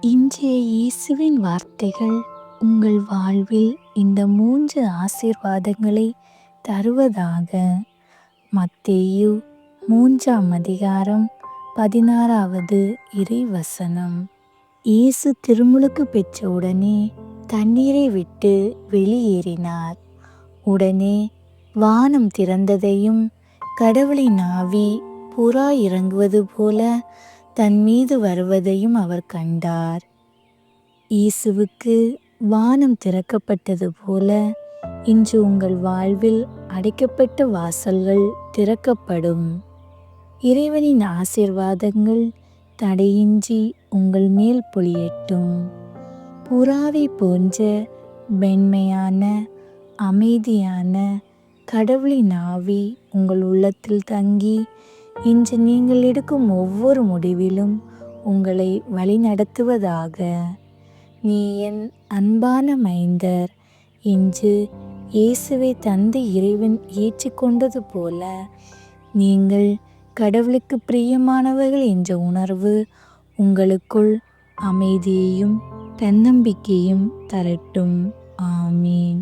இன்றைய இயேசுவின் வார்த்தைகள் உங்கள் வாழ்வில் இந்த 3 ஆசீர்வாதங்களை தருவதாக. மத்தேயு 3ஆம் அதிகாரம் 16வது இறைவசனம். இயேசு திருமுழுக்கு பெற்றவுடனே தண்ணீரை விட்டு வெளியேறினார். உடனே வானம் திறந்ததையும் கடவுளின் ஆவி புறா இறங்குவது போல தன் மீது வருவதையும் அவர் கண்டார். இயேசுவுக்கு வானம் திறக்கப்பட்டது போல இன்று உங்கள் வாழ்வில் அடைக்கப்பட்ட வாசல்கள் திறக்கப்படும். இறைவனின் ஆசீர்வாதங்கள் தடையின்றி உங்கள் மேல் பொழியட்டும். புறாவை போன்ற மென்மையான அமைதியான கடவுளின் ஆவி உங்கள் உள்ளத்தில் தங்கி இன்று நீங்கள் எடுக்கும் ஒவ்வொரு முடிவிலும் உங்களை வழிநடத்துவதாக. நீ என் அன்பான மைந்தர், இன்று இயேசுவை தந்தை இறைவன் ஏற்றுக்கொண்டது போல நீங்கள் கடவுளுக்கு பிரியமானவர்கள் என்ற உணர்வு உங்களுக்குள் அமைதியையும் தன்னம்பிக்கையும் தரட்டும். ஆமீன்.